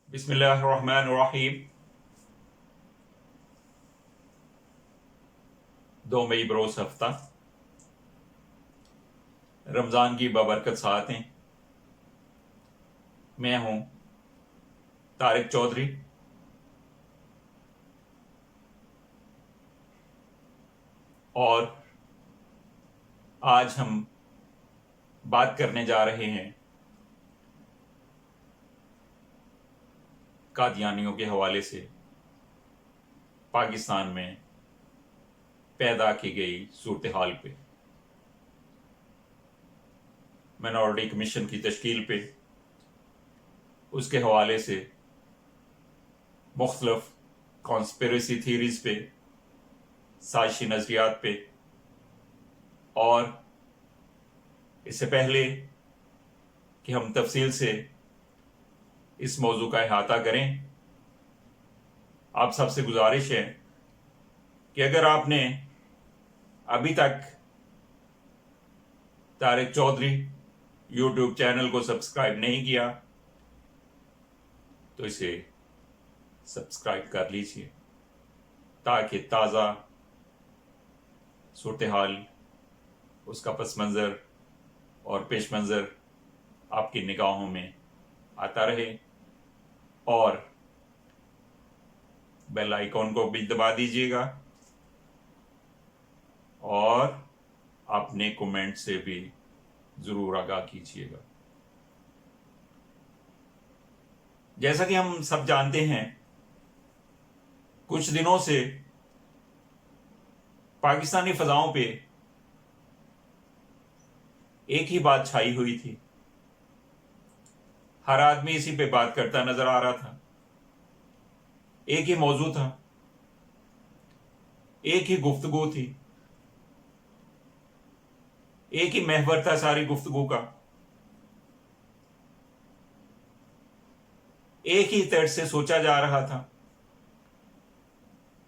بسم اللہ الرحمن الرحیم 2 مئی بروز ہفتہ رمضان کی بابرکت ساعتیں میں ہوں طارق چودھری اور آج ہم بات کرنے جا رہے ہیں قادیانیوں کے حوالے سے پاکستان میں پیدا کی گئی صورتحال پہ، مائنورٹی کمیشن کی تشکیل پہ، اس کے حوالے سے مختلف کانسپیریسی تھیریز پہ، سازشی نظریات پہ، اور اس سے پہلے کہ ہم تفصیل سے اس موضوع کا احاطہ کریں، آپ سب سے گزارش ہے کہ اگر آپ نے ابھی تک طارق چودھری یوٹیوب چینل کو سبسکرائب نہیں کیا تو اسے سبسکرائب کر لیجیے تاکہ تازہ صورتحال، اس کا پس منظر اور پیش منظر آپ کی نگاہوں میں آتا رہے، اور بیل آئیکن کو بھی دبا دیجیے گا اور اپنے کومنٹ سے بھی ضرور آگاہ کیجیے گا۔ جیسا کہ ہم سب جانتے ہیں، کچھ دنوں سے پاکستانی فضاؤں پہ ایک ہی بات چھائی ہوئی تھی، ہر آدمی اسی پہ بات کرتا نظر آ رہا تھا، ایک ہی موضوع تھا، ایک ہی گفتگو تھی، ایک ہی محور تھا ساری گفتگو کا، ایک ہی طرز سے سوچا جا رہا تھا،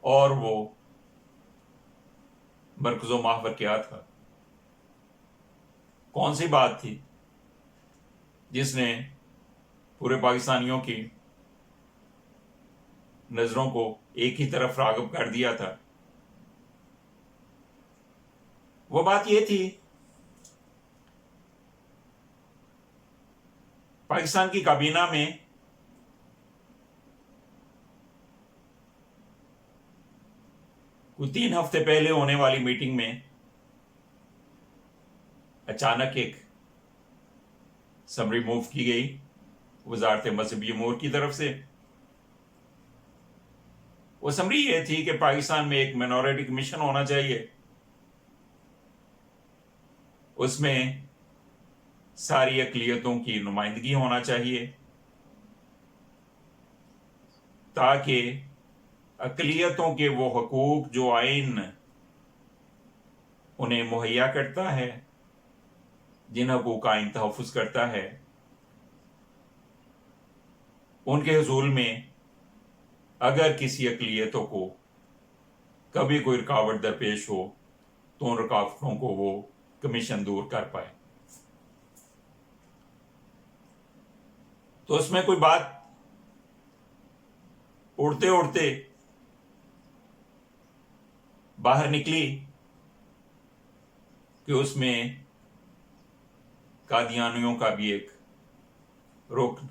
اور وہ مرکز و محور کیا تھا؟ کون سی بات تھی جس نے پورے پاکستانیوں کی نظروں کو ایک ہی طرف راغب کر دیا تھا؟ وہ بات یہ تھی، پاکستان کی کابینہ میں کوئی 3 ہفتے پہلے ہونے والی میٹنگ میں اچانک ایک سمری موو کی گئی وزارت مذہبی امور کی طرف سے۔ وہ سمری یہ تھی کہ پاکستان میں ایک مائنورٹی کمیشن ہونا چاہیے، اس میں ساری اقلیتوں کی نمائندگی ہونا چاہیے تاکہ اقلیتوں کے وہ حقوق جو آئین انہیں مہیا کرتا ہے، جن حقوق کا آئین تحفظ کرتا ہے، ان کے حصول میں اگر کسی اقلیتوں کو کبھی کوئی رکاوٹ درپیش ہو تو ان رکاوٹوں کو وہ کمیشن دور کر پائے۔ تو اس میں کوئی بات اڑتے اڑتے باہر نکلی کہ اس میں قادیانیوں کا بھی ایک رکن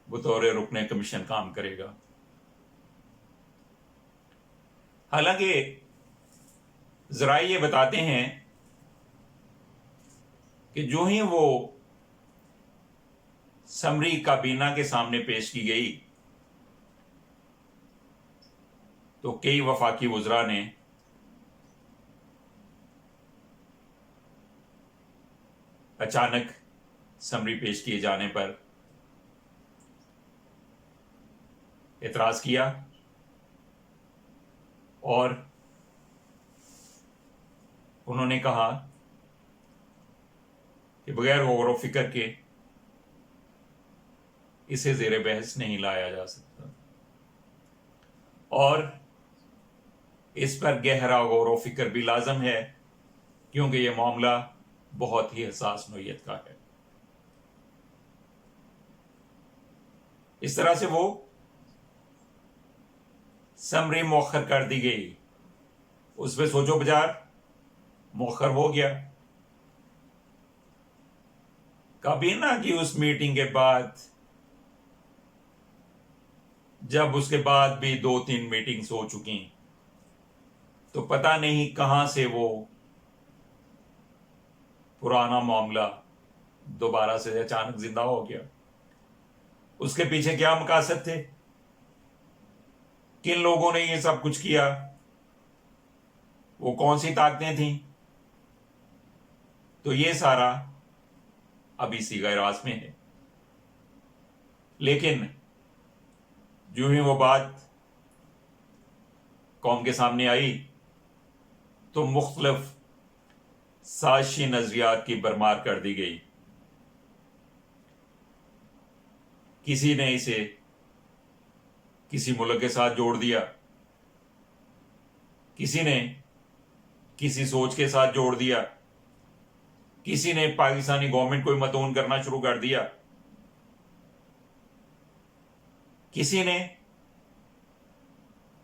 بطور رکن کمیشن کام کرے گا۔ حالانکہ ذرائع یہ بتاتے ہیں کہ جو ہی وہ سمری کابینہ کے سامنے پیش کی گئی تو کئی وفاقی وزراء نے اچانک سمری پیش کیے جانے پر اعتراض کیا اور انہوں نے کہا کہ بغیر غور و فکر کے اسے زیر بحث نہیں لایا جا سکتا، اور اس پر گہرا غور و فکر بھی لازم ہے کیونکہ یہ معاملہ بہت ہی حساس نوعیت کا ہے۔ اس طرح سے وہ سمری مؤخر کر دی گئی، اس پہ سوچو بچار مؤخر ہو گیا۔ کابینہ کی اس میٹنگ کے بعد، جب اس کے بعد بھی 2-3 میٹنگز ہو چکی، تو پتہ نہیں کہاں سے وہ پرانا معاملہ دوبارہ سے اچانک زندہ ہو گیا۔ اس کے پیچھے کیا مقاصد تھے؟ کن لوگوں نے یہ سب کچھ کیا؟ وہ کون سی طاقتیں تھیں؟ تو یہ سارا ابھی صیغہ راز میں ہے، لیکن جو ہی وہ بات قوم کے سامنے آئی تو مختلف سازشی نظریات کی بھرمار کر دی گئی۔ کسی نے اسے کسی ملک کے ساتھ جوڑ دیا، کسی نے کسی سوچ کے ساتھ جوڑ دیا، کسی نے پاکستانی گورنمنٹ کو متون کرنا شروع کر دیا، کسی نے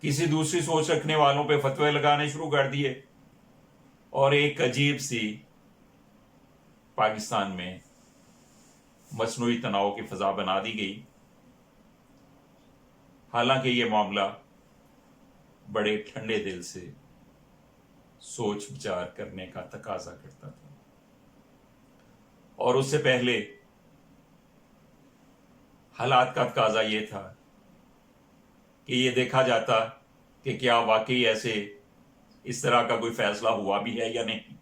کسی دوسری سوچ رکھنے والوں پہ فتوے لگانے شروع کر دیے، اور ایک عجیب سی پاکستان میں مصنوعی تناؤ کی فضا بنا دی گئی۔ حالانکہ یہ معاملہ بڑے ٹھنڈے دل سے سوچ بچار کرنے کا تقاضا کرتا تھا، اور اس سے پہلے حالات کا تقاضا یہ تھا کہ یہ دیکھا جاتا کہ کیا واقعی ایسے اس طرح کا کوئی فیصلہ ہوا بھی ہے یا نہیں،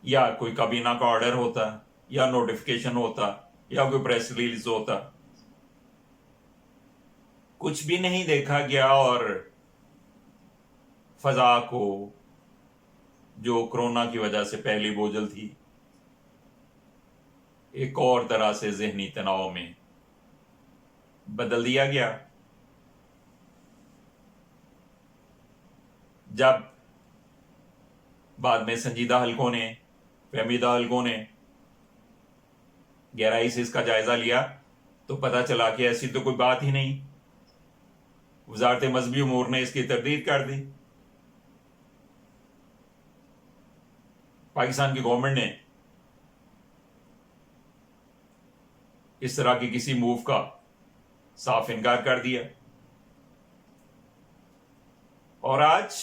یا کوئی کابینہ کا آرڈر ہوتا، یا نوٹیفیکیشن ہوتا، یا کوئی پریس ریلیز ہوتا۔ کچھ بھی نہیں دیکھا گیا، اور فضا کو جو کرونا کی وجہ سے پہلی بوجھل تھی، ایک اور طرح سے ذہنی تناؤ میں بدل دیا گیا۔ جب بعد میں سنجیدہ حلقوں نے، فہمیدہ حلقوں نے گہرائی سے اس کا جائزہ لیا تو پتہ چلا کہ ایسی تو کوئی بات ہی نہیں۔ وزارت مذہبی امور نے اس کی تردید کر دی۔ پاکستان کی گورنمنٹ نے اس طرح کی کسی موو کا صاف انکار کر دیا، اور آج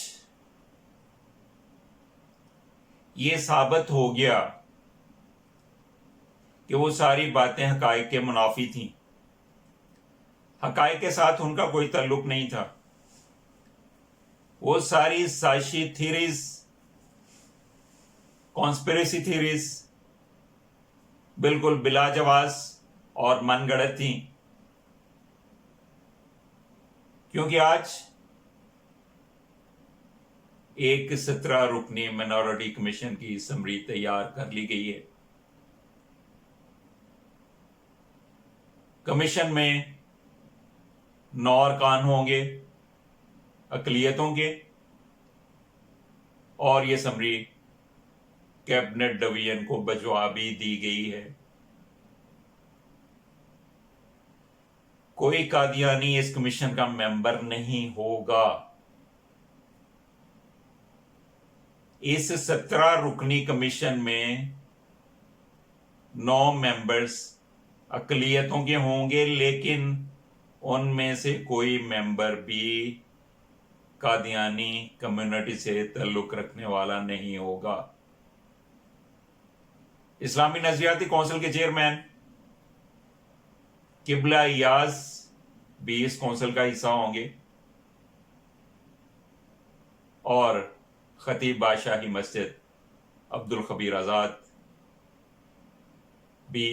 یہ ثابت ہو گیا کہ وہ ساری باتیں حقائق کے منافی تھیں، حقائق کے ساتھ ان کا کوئی تعلق نہیں تھا۔ وہ ساری سازشی تھیریز، کانسپریسی تھیریز بالکل بلا جواز اور من گڑت تھیں، کیونکہ آج ایک 17 رکنی مائنورٹی کمیشن کی سمری تیار کر لی گئی ہے۔ کمیشن میں 9 ارکان ہوں گے اقلیتوں کے، اور یہ سمری کیبنٹ ڈویژن کو بھجوا بھی دی گئی ہے۔ کوئی قادیانی اس کمیشن کا ممبر نہیں ہوگا۔ اس 17 رکنی کمیشن میں 9 ممبرز اقلیتوں کے ہوں گے، لیکن ان میں سے کوئی ممبر بھی قادیانی کمیونٹی سے تعلق رکھنے والا نہیں ہوگا۔ اسلامی نظریاتی کونسل کے چیئرمین قبلہ ایاز بھی اس کونسل کا حصہ ہوں گے، اور خطیب بادشاہی مسجد عبدالخبیر آزاد بھی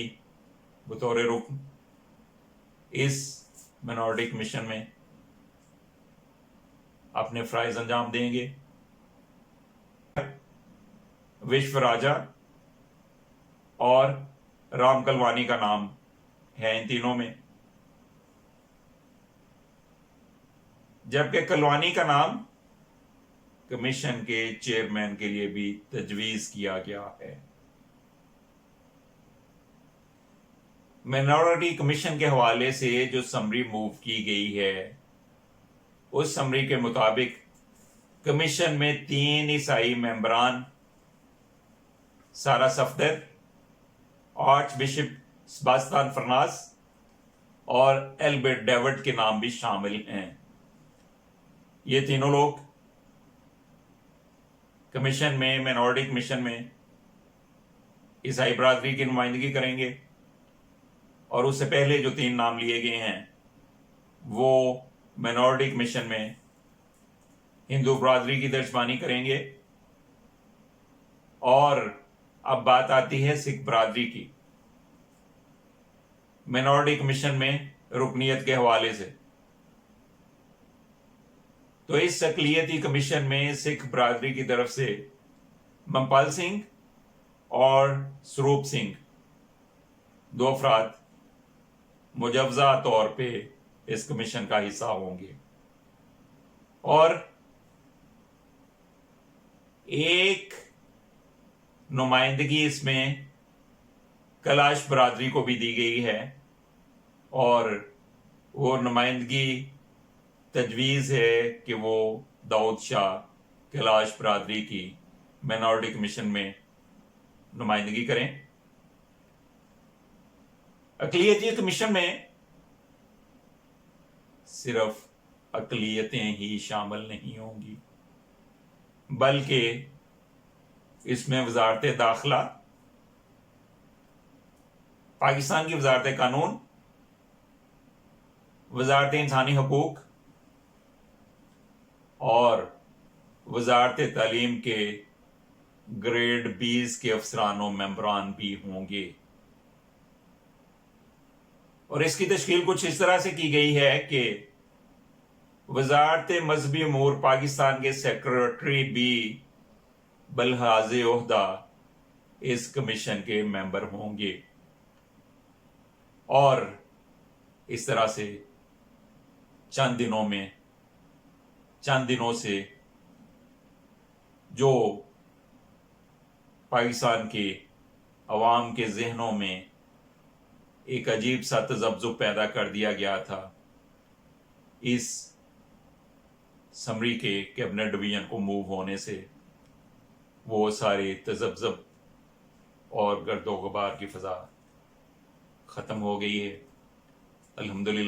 بطور رکن اس مائنورٹی کمیشن میں اپنے فرائض انجام دیں گے۔ وشو راجا اور رام کلوانی کا نام ہے ان تینوں میں، جبکہ کلوانی کا نام کمیشن کے چیئرمین کے لیے بھی تجویز کیا گیا ہے۔ مائنورٹی کمیشن کے حوالے سے جو سمری موو کی گئی ہے اس سمری کے مطابق کمیشن میں 3 عیسائی ممبران سارا صفدر، آرچ بشپ سباستان فرناس اور ایلبرٹ ڈیوڈ کے نام بھی شامل ہیں۔ یہ تینوں لوگ کمیشن میں، مائنورٹی کمیشن میں عیسائی برادری کی نمائندگی کریں گے، اور اس سے پہلے جو 3 نام لیے گئے ہیں وہ مائنورٹی کمیشن میں ہندو برادری کی ترجمانی کریں گے۔ اور اب بات آتی ہے سکھ برادری کی، مائنورٹی کمیشن میں رکنیت کے حوالے سے۔ تو اس اقلیتی کمیشن میں سکھ برادری کی طرف سے ممپال سنگھ اور سروپ سنگھ 2 افراد مجوزہ طور پہ اس کمیشن کا حصہ ہوں گے، اور ایک نمائندگی اس میں کلاش برادری کو بھی دی گئی ہے، اور وہ نمائندگی تجویز ہے کہ وہ داؤد شاہ کلاش برادری کی مائنورٹی کمیشن میں نمائندگی کریں۔ اقلیتی کمیشن میں صرف اقلیتیں ہی شامل نہیں ہوں گی، بلکہ اس میں وزارت داخلہ، پاکستان کی وزارت قانون، وزارت انسانی حقوق اور وزارت تعلیم کے گریڈ 20 کے افسران و ممبران بھی ہوں گے۔ اور اس کی تشکیل کچھ اس طرح سے کی گئی ہے کہ وزارت مذہبی امور پاکستان کے سیکریٹری بھی بلحاظ عہدہ اس کمیشن کے ممبر ہوں گے، اور اس طرح سے چند دنوں سے جو پاکستان کے عوام کے ذہنوں میں ایک عجیب سا تذبذب پیدا کر دیا گیا تھا، اس سمری کے کیبنٹ ڈویژن کو موو ہونے سے وہ سارے تذبذب اور گرد و غبار کی فضا ختم ہو گئی ہے، الحمدللہ۔